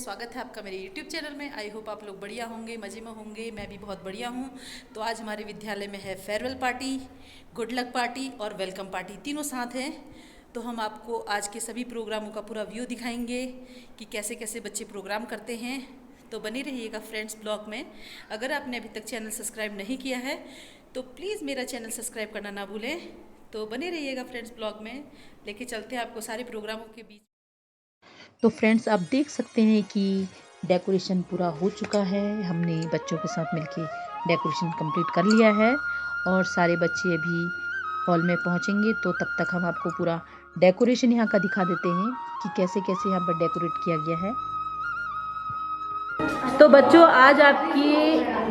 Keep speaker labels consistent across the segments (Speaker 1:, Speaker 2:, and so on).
Speaker 1: स्वागत है आपका मेरे YouTube चैनल में। आई होप आप लोग बढ़िया होंगे, मज़े में होंगे। मैं भी बहुत बढ़िया हूँ। तो आज हमारे विद्यालय में है farewell party, good luck party और वेलकम पार्टी, तीनों साथ हैं। तो हम आपको आज के सभी प्रोग्रामों का पूरा व्यू दिखाएंगे कि कैसे कैसे बच्चे प्रोग्राम करते हैं। तो बने रहिएगा फ्रेंड्स ब्लॉग में। अगर आपने अभी तक चैनल सब्सक्राइब नहीं किया है तो प्लीज़ मेरा चैनल सब्सक्राइब करना ना भूलें। तो बने रहिएगा फ्रेंड्स ब्लॉग में, लेके चलते हैं आपको सारे प्रोग्रामों के बीच।
Speaker 2: तो फ्रेंड्स आप देख सकते हैं कि डेकोरेशन पूरा हो चुका है। हमने बच्चों के साथ मिलके डेकोरेशन कंप्लीट कर लिया है और सारे बच्चे अभी हॉल में पहुंचेंगे तो तब तक हम आपको पूरा डेकोरेशन यहाँ का दिखा देते हैं कि कैसे कैसे यहाँ पर डेकोरेट किया गया है।
Speaker 1: तो बच्चों आज आपकी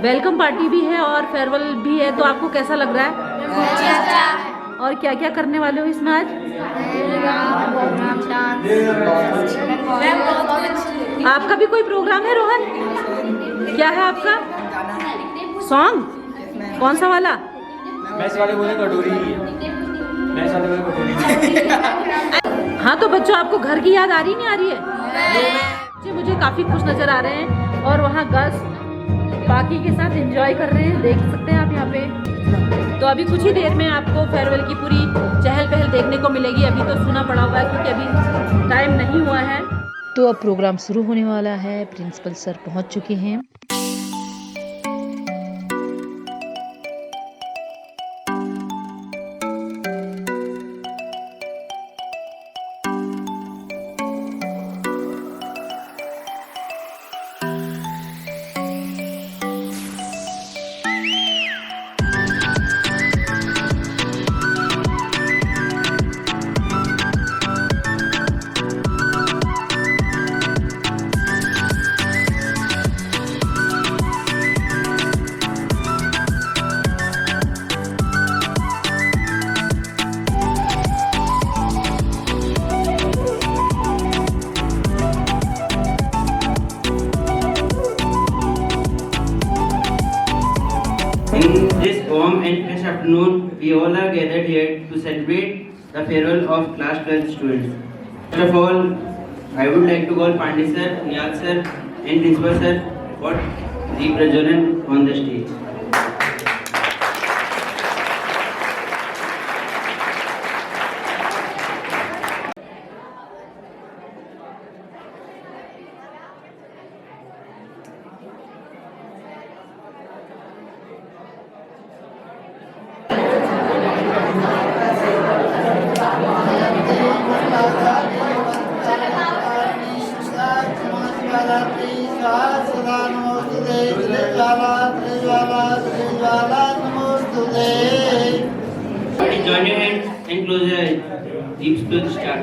Speaker 1: वेलकम पार्टी भी है और फेयरवेल भी है, तो आपको कैसा लग रहा है? और क्या क्या करने वाले हो इसमें आज? आपका भी कोई प्रोग्राम है रोहन? क्या है आपका सॉन्ग? कौन सा वाला?
Speaker 3: मैच वाले बोले कटोरी, मैच वाले बोले कटोरी।
Speaker 1: हाँ तो बच्चों आपको घर की याद आ रही नहीं आ रही है? मुझे काफी खुश नजर आ रहे हैं और वहाँ गर्ल्स बाकी के साथ एंजॉय कर रहे हैं, देख सकते हैं आप यहाँ पे। तो अभी कुछ ही देर में आपको फेयरवेल की पूरी चहल पहल देखने को मिलेगी। अभी तो सुना पड़ा हुआ है क्योंकि अभी टाइम नहीं हुआ है।
Speaker 2: तो अब प्रोग्राम शुरू होने वाला है। प्रिंसिपल सर पहुंच चुके हैं।
Speaker 4: In this warm and fresh afternoon, we all are gathered here to celebrate the farewell of class 12 students. First of all, I would like to call Pandey sir, Niyal sir and Principal sir for the prajalan on the stage. Join your hands and close your eyes. Deep to start.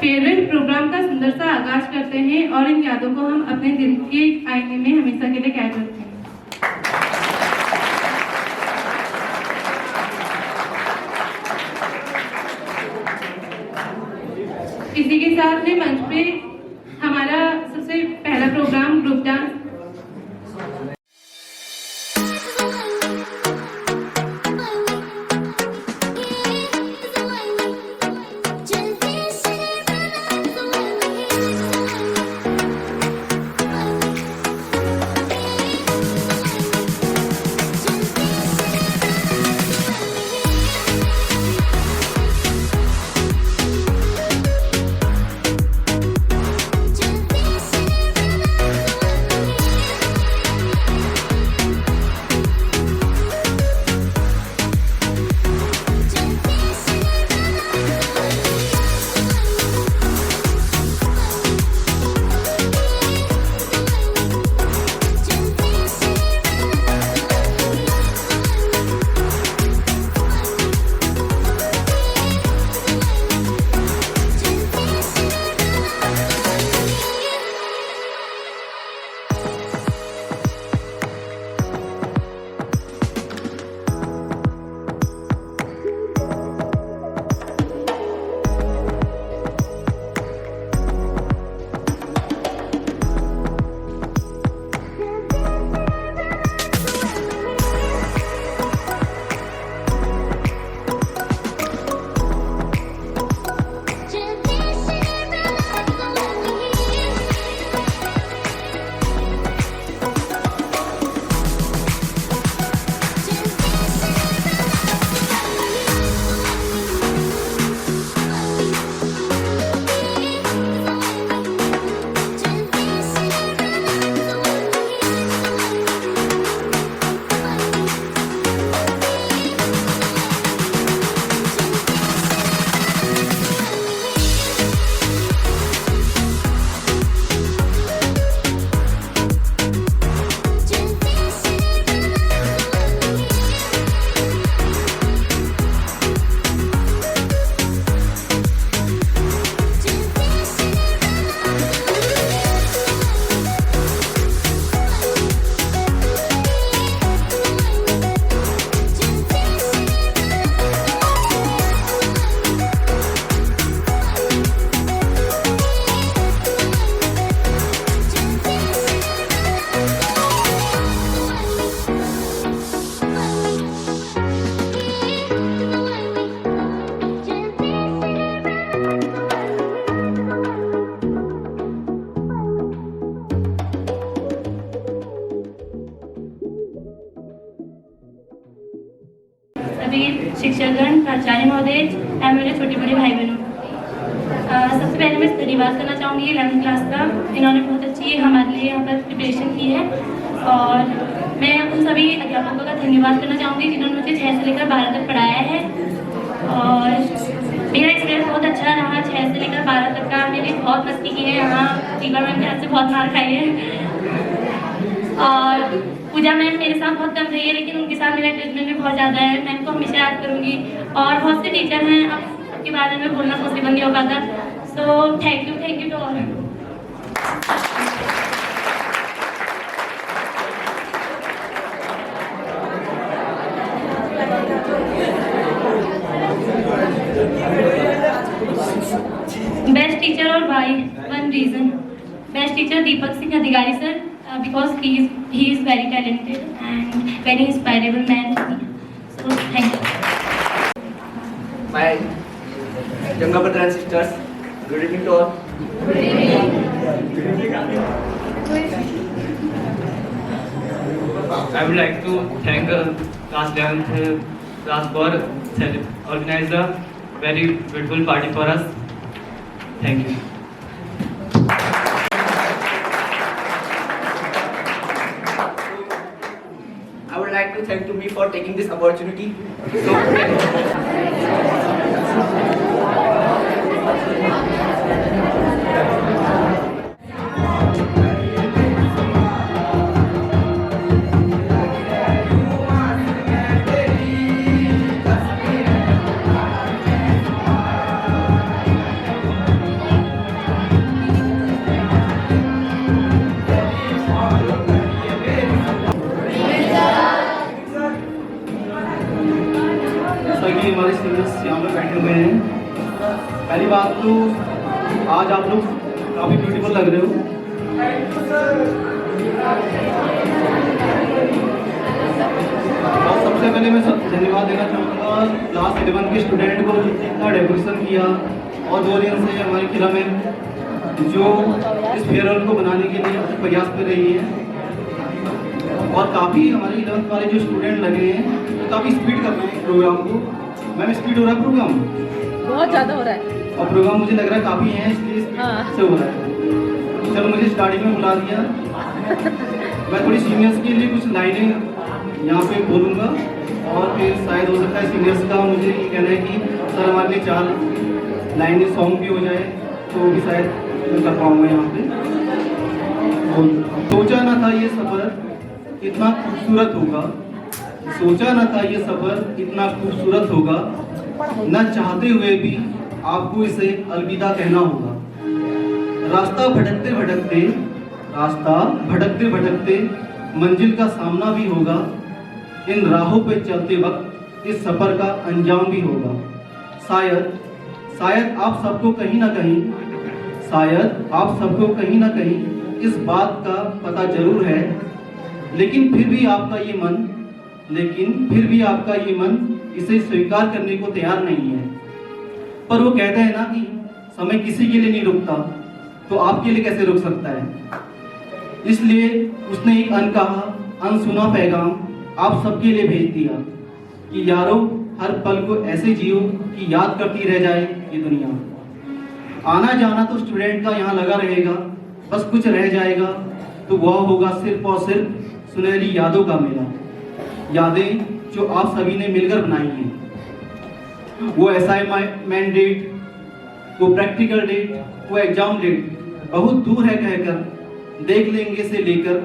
Speaker 5: Farewell programme का सुंदर सा आगाज करते हैं और इन यादों को हम अपने दिल के आईने में हमेशा के लिए कैद रखते हैं। इसी के साथ में मंच पे हमारा सबसे पहला प्रोग्राम ग्रुप डांस सभी शिक्षकगण, प्राचार्य महोदय एवं मेरे छोटे बड़े भाई बहनों, सबसे पहले मैं धन्यवाद करना चाहूँगी 11th क्लास का। इन्होंने बहुत अच्छी हमारे लिए यहाँ पर प्रिपरेशन की है और मैं उन सभी अध्यापकों का धन्यवाद करना चाहूँगी जिन्होंने मुझे 6 से लेकर 12 तक पढ़ाया है। और मेरा एक्सपीरियंस बहुत अच्छा रहा। 6 से लेकर 12 तक का मैंने बहुत मस्ती की है यहाँ, टीचर मैम के हाथ से बहुत मार खाई है। और पूजा मैम मेरे साथ बहुत कम रही है, लेकिन उनके साथ मेरा अटैचमेंट भी बहुत ज़्यादा है। मैम को हमेशा याद करूँगी। और बहुत से टीचर हैं, अब के बारे में बोलना पॉसिबल नहीं हो पाता। So thank you to all. Best teacher और why, one reason, best teacher Deepak Singh Adhikari sir, because he is very talented and very inspirable man to me. So thank you.
Speaker 6: My younger brother and sisters, good evening to all.
Speaker 5: Good evening.
Speaker 3: I would like to thank class 11th class for organize a very beautiful party for us. Thank you.
Speaker 6: I would like to thank to me for taking this opportunity. So,
Speaker 7: सभी हमारे students यहाँ पर बैठे हुए हैं। पहली बात तो आज आप लोग काफ़ी ब्यूटीफुल लग रहे हो। और सबसे पहले मैं धन्यवाद देना चाहूँगा क्लास 11 के स्टूडेंट को जितना डेकोरेशन किया और 2 दिन से हमारी खिला में जो इस फेयरवेल को बनाने के लिए प्रयास कर रही है। और काफ़ी हमारे 11th वाले जो स्टूडेंट लगे हैं तो काफ़ी स्पीड कर रहे हैं प्रोग्राम को। मैम स्पीड हो रहा है प्रोग्राम?
Speaker 1: बहुत ज़्यादा हो रहा है
Speaker 7: और प्रोग्राम मुझे लग रहा है काफ़ी है, इसलिए स्पीड से हो रहा है। चलो मुझे स्टार्टिंग में बुला दिया। मैं थोड़ी सीनियर्स के लिए कुछ लाइनें यहाँ पे बोलूँगा और फिर शायद हो सकता है सीनियर्स का मुझे ये कहना है कि सर हमारे लिए 4 लाइनें सॉन्ग भी हो जाए तो भी शायद मैं कर पाऊँगा यहाँ पे। सोचा ना था ये सफ़र इतना खूबसूरत होगा, सोचा न था ये सफ़र इतना खूबसूरत होगा, न चाहते हुए भी आपको इसे अलविदा कहना होगा। रास्ता भटकते भटकते मंजिल का सामना भी होगा। इन राहों पे चलते वक्त इस सफ़र का अंजाम भी होगा। शायद आप सबको कहीं ना कहीं इस बात का पता जरूर है, लेकिन फिर भी आपका ये मन इसे स्वीकार करने को तैयार नहीं है। पर वो कहते हैं ना कि समय किसी के लिए नहीं रुकता, तो आपके लिए कैसे रुक सकता है। इसलिए उसने एक अनकहा अनसुना पैगाम आप सबके लिए भेज दिया कि यारो हर पल को ऐसे जियो कि याद करती रह जाए ये दुनिया। आना जाना तो स्टूडेंट का यहाँ लगा रहेगा, बस कुछ रह जाएगा तो वह होगा सिर्फ और सिर्फ सुनहरी यादों का मेला। यादें जो आप सभी ने मिलकर बनाई हैं। वो असाइनमेंट डेट, वो प्रैक्टिकल डेट, वो एग्जाम डेट बहुत दूर है कहकर देख लेंगे से लेकर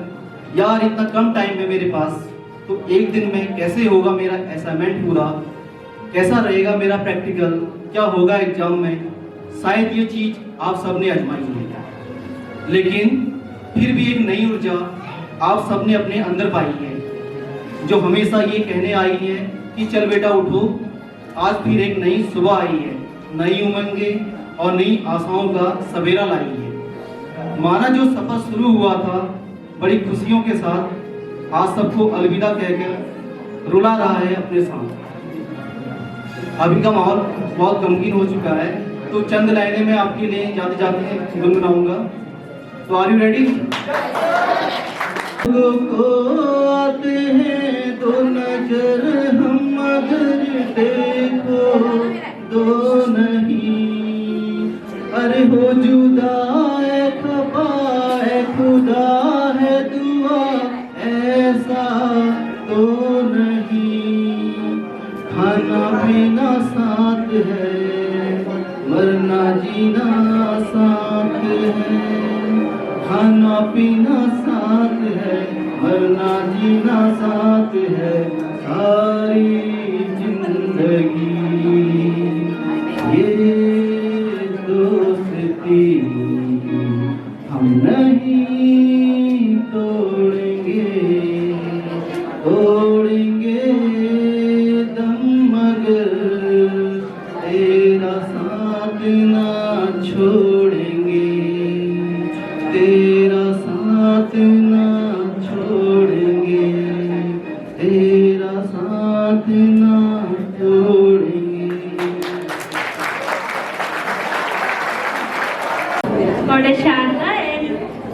Speaker 7: यार इतना कम टाइम है मेरे पास, तो एक दिन में कैसे होगा मेरा असाइनमेंट पूरा, कैसा रहेगा मेरा प्रैक्टिकल, क्या होगा एग्जाम में। शायद ये चीज़ आप सबने आजमाई है, लेकिन फिर भी एक नई ऊर्जा आप सबने अपने अंदर पाई है, जो हमेशा ये कहने आई है कि चल बेटा उठो, आज फिर एक नई सुबह आई है, नई उमंगें और नई आशाओं का सवेरा लाई है। माना जो सफर शुरू हुआ था बड़ी खुशियों के साथ, आज सबको अलविदा कहकर रुला रहा है अपने साथ। अभी का माहौल बहुत गमगीन हो चुका है, तो चंद लाइनें मैं आपके लिए जाते जाते गुनगुनाऊंगा। तो आर यू रेडी? आते हैं तो नजर हम मगर नहीं, अरे हो जुदा है खफा है खुदा है दुआ ऐसा तो नहीं, खाना पीना साथ है मरना जीना साथ है, खाना पीना साथ है मरना जीना साथ है, सारी जिंदगी ये दोस्ती हम नहीं तोड़ेंगे, तोड़ेंगे दम मगर तेरा साथ ना छोड़ेंगे, तेरा साथ ना छोड़ेंगे, तेरा साथ ना छोड़ेंगे।
Speaker 5: Goddess Sharda and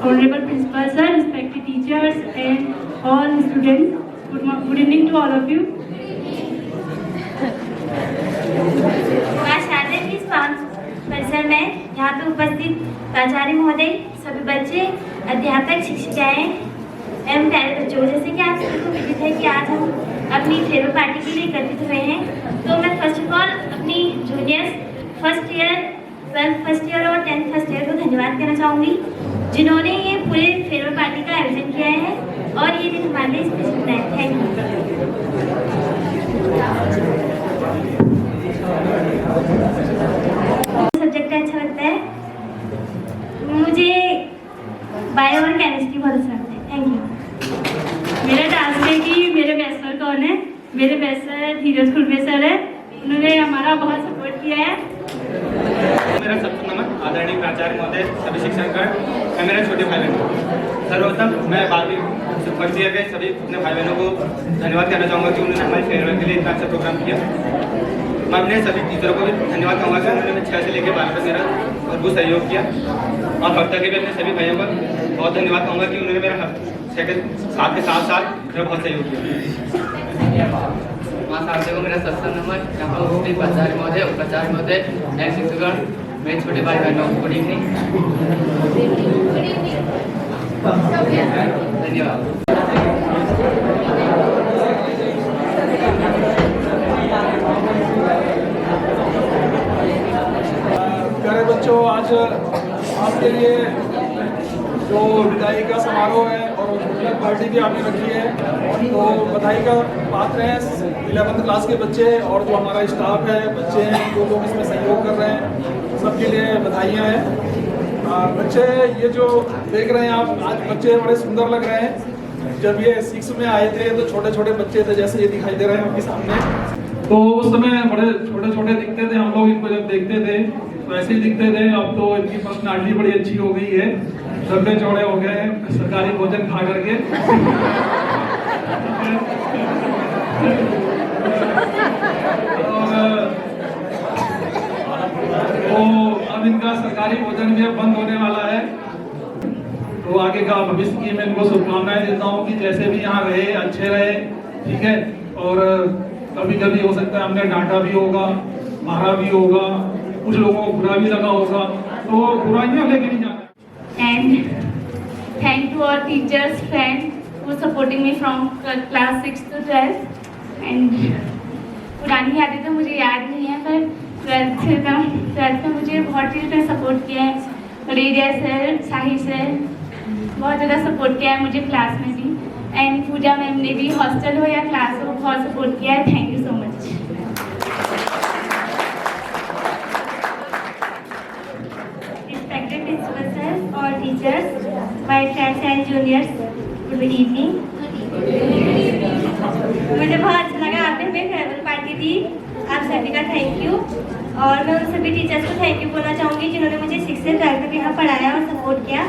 Speaker 5: Honorable Principal Sir, respected teachers and all students, good evening to all of you.
Speaker 8: माँ शारदा की परिसर में यहाँ पे उपस्थित प्राचार्य महोदय, सभी बच्चे, अध्यापक, शिक्षिकाएं एवं प्यारे बच्चों, जैसे कि आप सभी को विदित है कि आज हम अपनी फेयरवेल पार्टी के लिए एकत्रित हुए हैं, तो मैं फर्स्ट ऑफ ऑल अपनी juniors first year, 12th first year और 10th फर्स्ट ईयर को धन्यवाद कहना चाहूँगी, जिन्होंने ये पूरे फेयरवेल पार्टी का आयोजन किया है और ये दिन हमारे लिए स्पेशल है। Thank you. सब्जेक्ट अच्छा लगता है मुझे, बायो और केमिस्ट्री बहुत अच्छा लगता है। Thank you.
Speaker 5: मेरा डांस है कि मेरे बेस्ट सर कौन है? मेरे बेस्ट सर धीरज खुलबे सर है, उन्होंने हमारा बहुत सपोर्ट किया है।
Speaker 3: मेरा सबसे नमन आदरणीय प्राचार्य महोदय, सभी शिक्षकगण और मेरे छोटे भाई बहनों, सर्वप्रथम मैं 12वीं फर्स्ट ईयर के सभी अपने भाई बहनों को धन्यवाद कहना चाहूँगा कि उन्होंने हमारे फेयरवेल के लिए इतना अच्छा प्रोग्राम किया। मैं अपने सभी टीचरों को भी धन्यवाद कहूँगा कि उन्होंने 6 से लेकर 12 तक मेरा भरपूर सहयोग किया, और हफ्ता के भी अपने सभी भाइयों को बहुत धन्यवाद कहूँगा कि उन्होंने मेरा 6 के साथ मेरा बहुत सहयोग किया।
Speaker 6: माँ शारदा को मेरा सबसे नमन, यहाँ पर उपस्थित प्राचार्य महोदय, उपाचार्य महोदय, एवं शिक्षकगण, मेरे छोटे भाई बहनों, गुड इवनिंग, धन्यवाद।
Speaker 9: प्यारे बच्चों, आज आपके लिए जो विदाई का समारोह है और गुडलक पार्टी भी आपने रखी है, तो बधाई का पात्र हैं 11th क्लास के बच्चे और जो हमारा स्टाफ है, बच्चे हैं, जो लोग इसमें सहयोग कर रहे हैं, सबके लिए बधाइयाँ हैं। बच्चे ये जो देख रहे हैं आप, आज बच्चे बड़े सुंदर लग रहे हैं। जब ये 6 में आए थे तो छोटे छोटे बच्चे थे, जैसे ये दिखाई दे रहे हैं आपके सामने, तो उस समय बड़े छोटे छोटे दिखते थे। हम लोग इनको जब देखते थे तो ऐसे ही दिखते थे। अब तो इनकी पर्सनालिटी बड़ी अच्छी हो गई है, लंबे चौड़े हो गए हैं सरकारी भोजन खा करके। तो अब इनका सरकारी भोजन भी अब बंद होने वाला है, तो आगे का भविष्य की मैं इनको शुभकामनाएं देता हूँ कि जैसे भी यहाँ रहे अच्छे रहे, ठीक है। और कभी कभी हो सकता है हमने डांटा भी होगा, मारा भी होगा, कुछ लोगों को बुरा भी लगा होगा, तो बुराइयां लेके नहीं जाना।
Speaker 5: And thank to our teachers, friends who supporting me from class 6 to 12th. And पुरानी यादें तो मुझे याद नहीं है, पर 12th में मुझे बहुत चीज़ ने सपोर्ट किया है। रेडिया सर, साहिर सर बहुत ज़्यादा सपोर्ट किया है मुझे क्लास में भी, एंड पूजा मैम ने भी हॉस्टल हो या क्लास हो बहुत सपोर्ट किया है। Thank you so much. Respected principal sir or teachers, my friends and juniors, good evening. मुझे बहुत अच्छा लगा आपने हमें फेयरवेल पार्टी दी, आप सभी का थैंक यू। और मैं उन सभी टीचर्स को थैंक यू बोलना चाहूँगी जिन्होंने मुझे 6 से 12 तक यहाँ पढ़ाया और सपोर्ट किया।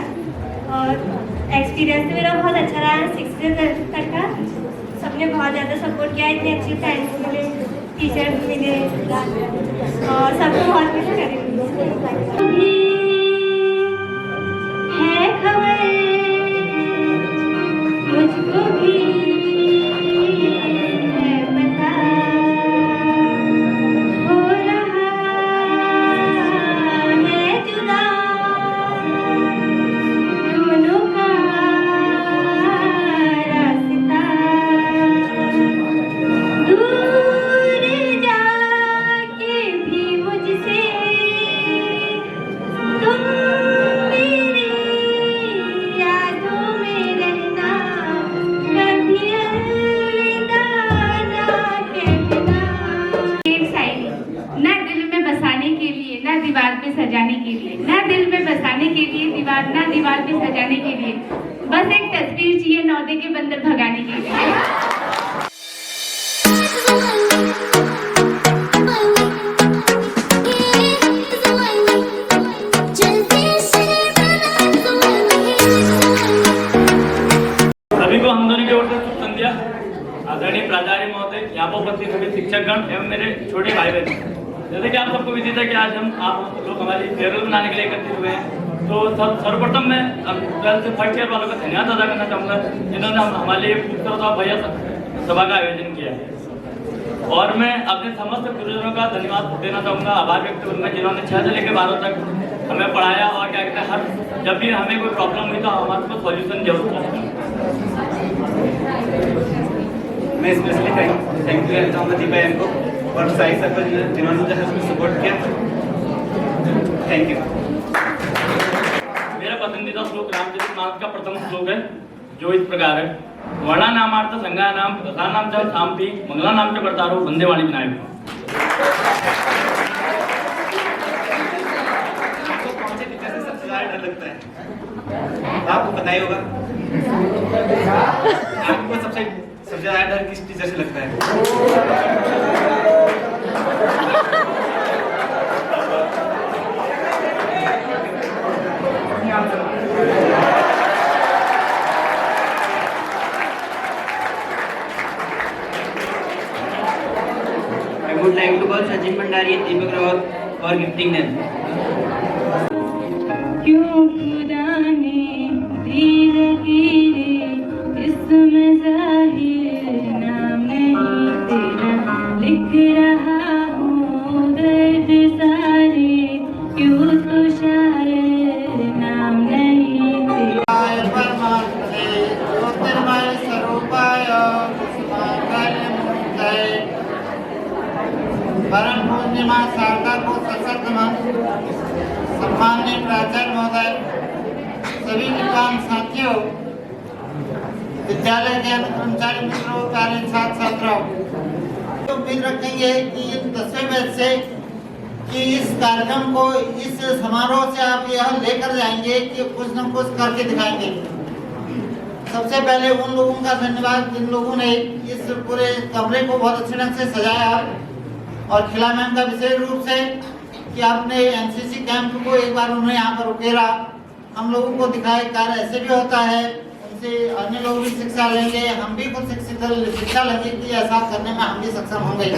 Speaker 5: और एक्सपीरियंस तो मेरा बहुत अच्छा रहा है 6 से 12 तक का, सबने बहुत ज़्यादा सपोर्ट किया, इतने अच्छे फ्रेंड्स मिले, टीचर्स मिले और सबको बहुत कुछ करेंगे। है खबर मुझको भी है पता, हो रहा बस एक तस्वीर चाहिए नौदे के बंदर भगाने के लिए।
Speaker 3: सभी को हम दोनों की ओर से शुभ संध्या। आदरणीय प्राचार्य महोदय, यहाँ पर उपस्थित सभी शिक्षकगण एवं मेरे छोटे भाई बहन, जैसे कि आप सबको विदित है कि आज आप लोग हमारी फेयरवेल मनाने के लिए एकत्रित हुए हैं। तो सर्वप्रथम मैं 12th से 3rd ईयर वालों का धन्यवाद अदा करना चाहूँगा, जिन्होंने हमारे लिए खूबसूरत और भैया सभा का आयोजन किया है। और मैं अपने समस्त गुरुजनों का धन्यवाद देना चाहूँगा, आभार व्यक्त करूँगा, जिन्होंने 6 से लेकर 12 तक हमें पढ़ाया और क्या कहते हैं, हर जब भी हमें कोई प्रॉब्लम हुई तो हमारे को सॉल्यूशन जरूर किया।
Speaker 10: मैं स्पेशली थैंक यू कहना चाहूँगा दीपा एम को और साई सर्कल जिन्होंने मुझे सपोर्ट किया। Thank you.
Speaker 3: मेरा पसंदीदा श्लोक रामचरित मानस का प्रथम श्लोक है, जो इस प्रकार है। वर्णा नामार्थ संज्ञा नाम प्रधान नाम च शांति मंगला नाम च वर्तारो वंदे वाणी विनायक।
Speaker 10: कौन से टीचर से सबसे ज्यादा डर लगता है? आपको पता ही होगा। आपको सबसे ज्यादा डर किस टीचर से लगता है?
Speaker 4: I would like to call Sachin Bhandari and Deepak Rawat for gifting them.
Speaker 5: क्यों खुदा ने दी लकीरें इसमें ज़ाहिर नाम नहीं तेरा, लिख रहा हूँ दर्द सारे, क्यों तो शायर नाम नहीं तेरा।
Speaker 11: परम पूर्णिमा शारदा को सशक्त सम्माननीय प्राचार्य महोदय, सभी विद्वान साथियों, विद्यालय के कर्मचारी मित्रों, कार्य छात्र छात्राओं, तो उम्मीद रखेंगे कि इन 10वें बैच से कि इस कार्यक्रम को, इस समारोह से आप यह लेकर जाएंगे कि कुछ न कुछ करके दिखाएंगे। सबसे पहले उन लोगों का धन्यवाद जिन लोगों ने इस पूरे कमरे को बहुत अच्छे ढंग से सजाया, और खिला मैम का विशेष रूप से कि आपने एनसीसी कैंप को एक बार उन्होंने यहाँ पर उकेरा, हम लोगों को दिखाए कार्य ऐसे भी होता है, उनसे अन्य लोग भी शिक्षा लेंगे, हम भी कुछ शिक्षा लेंगे कि ऐसा करने में हम भी सक्षम होंगे।